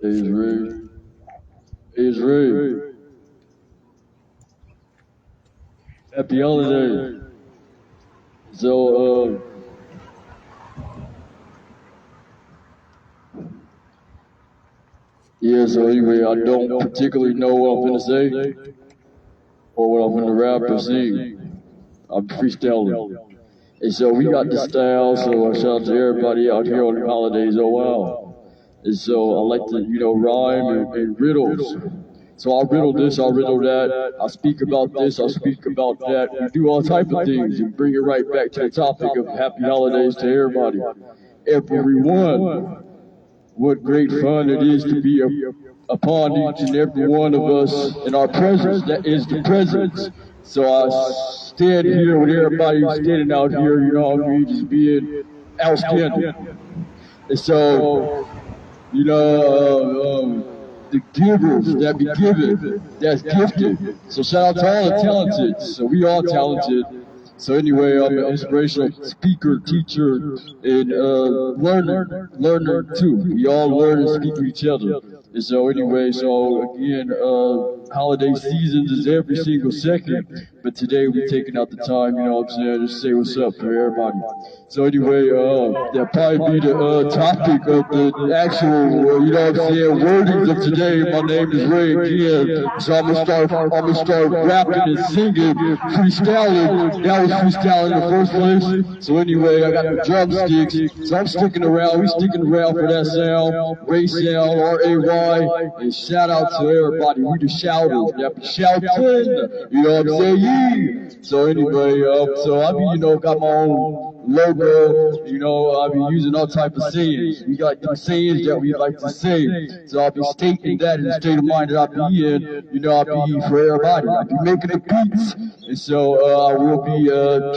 Is Ray. Is Ray. Happy holiday. So, yeah, so anyway, I don't particularly know what I'm gonna say or what I'm gonna rap or sing. I'm freestyling. And so we got the style, so shout out to everybody out here on the holidays, oh wow. And so I like to, rhyme and riddles. So I'll riddle this, I'll riddle that, I'll speak about this, I'll speak about that. We do all type of things and bring it right back to the topic of happy holidays to everybody. Everyone. What great fun it is to be upon each and every one of us in our presence. That is the presence. So I stand here with everybody standing out here, just being outstanding. And so, the givers that be given, that's gifted. So shout out to all the talented. So we all talented. So anyway, I'm an inspirational speaker, teacher, and learner too. We all learn and speak with each other. And so anyway, again, holiday seasons is every single second. But today we're taking out the time, just to say what's up for everybody. So anyway, that'll probably be the topic of the actual, wordings of today. My name is Ray again. So I'm gonna start rapping and singing, freestyling. That was freestyling in the first place. So anyway, I got the drumsticks. So I'm sticking around. We sticking around for that sound. Ray sound, R-A-Y. And shout out to everybody. We the shouters. That be shouting. You know what I'm saying? So anyway, so I be, got my own logo, I be using all type of sayings. We got the sayings that we like to say. So I'll be stating that in the state of mind that I be in, I'll be for everybody. I'll be making the beats. And so I will be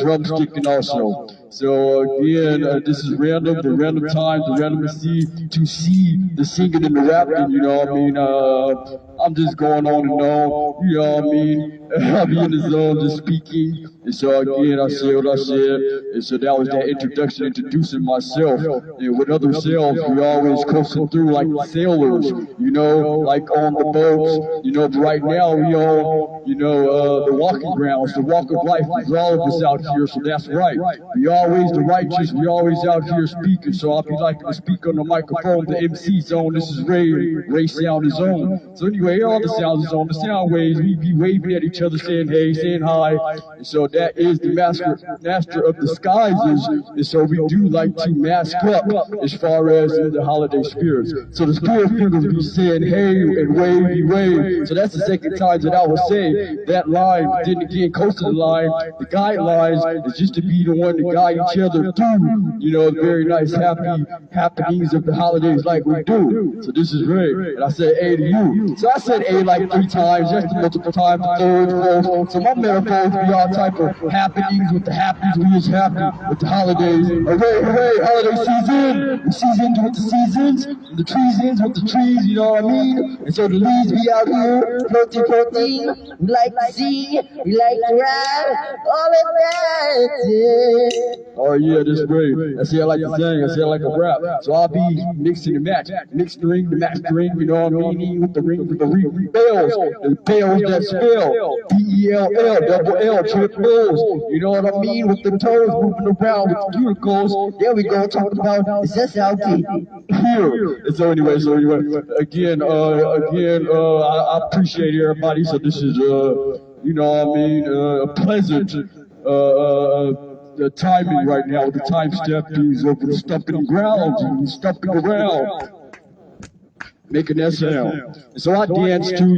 drumsticking also. So again, this is random, the random times, the randomness to see the singing and the rapping, I'm just going on and on, I'll be in the zone just speaking. And so again, I said what I said. And so that was that introduction, introducing myself. And with other sailors, we always coasting through like sailors, like on the boats. But right now we all, the walking grounds, the walk of life is all of us out here. So that's right. We always the righteous, we always out here speaking. So I'll be liking to speak on the microphone, the MC zone. This is Ray sound is on. So anyway, all the sounds is on. The sound waves, we be waving at each other, saying hey, saying hi. And so that is the master of disguises. And so we do like to mask up as far as the holiday spirits. So the spirit fingers be saying hey and wave. So that's the second time that I will say that line. But then again, close to the line, the guidelines is just to be the one to guide each other through, very nice happenings of the holidays like we do. So this is Ray, and I said A to you. So I said A like 3 times, just multiple times, third, fourth. So my metaphors be all type of happenings with the happenings, we is happy with the holidays. Hooray, holiday season! The seasons with the seasons, and the trees ends with the trees, you know what I mean? And so the leaves be out here, floating. We like to see, we like to ride, all of that. Oh yeah, this is great. I say I like to sing, I say I like to rap. So I'll be mixing the match, mixing the mastering, you know what I mean? With the bells, the bells that spell, B-E-L-L, double L, triple L's, you know what I mean? With the toes moving around with the cuticles. There we go, talking about SSLT here. And so anyway, again, I appreciate everybody. So this is, a pleasant, the timing right now with the time steppings over the stumping grounds and stumping around, making that sound. And so I dance too,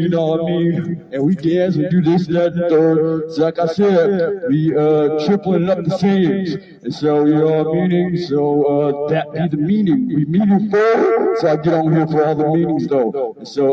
and we dance, we do this, that, and the third. So like I said, we tripling up the sayings. And so, so that be the meaning. We meaning for, so I get on here for all the meanings though. And so,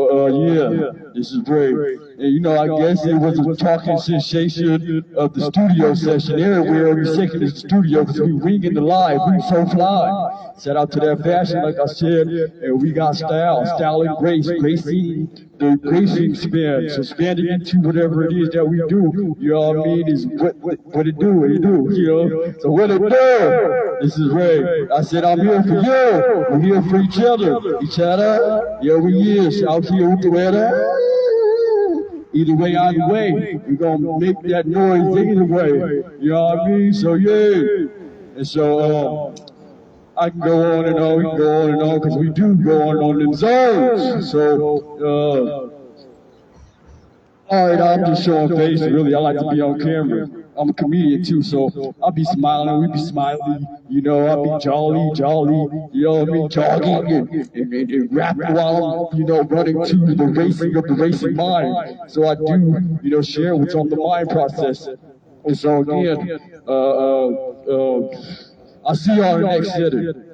this is great. And I guess it was a talking sensation of the studio session everywhere. Every second in the studio because we winging the live, we so fly. Shout out to that fashion, like I said, and we got style freestyling grace, gracing the gracing span. So span it into whatever it is that we do. You know what I mean? Is what it do, you know? So what it do? This is Ray. I said, I'm here for you. We're here for each other. Yeah, we is out here with the weather. Either way, we're gonna make that noise either way. You know what I mean? So yeah. And so I can go on and on, we can go on and on, because we do go on them zones. So alright, I'm just showing face, really. I like to be on camera. I'm a comedian too, so I'll be smiling, we be smiling, you know, I'll be jolly, you know what I mean, jogging and rapping while I'm, you know, running to the racing of the racing mind. So I do, you know, share what's on the mind process. And so again, I'll see y'all in the next setting.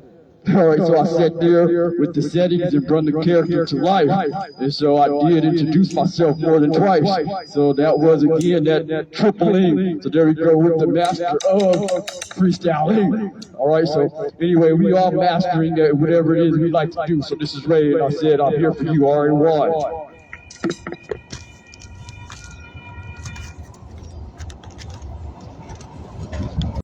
Alright, so I sat there with the settings and brought the character to life. And so I did introduce myself more than twice. So that was again that triple E. So there we go with the master of freestyling. Alright, so anyway, we are mastering whatever it is we like to do. So this is Ray, and I said I'm here for you, RAY.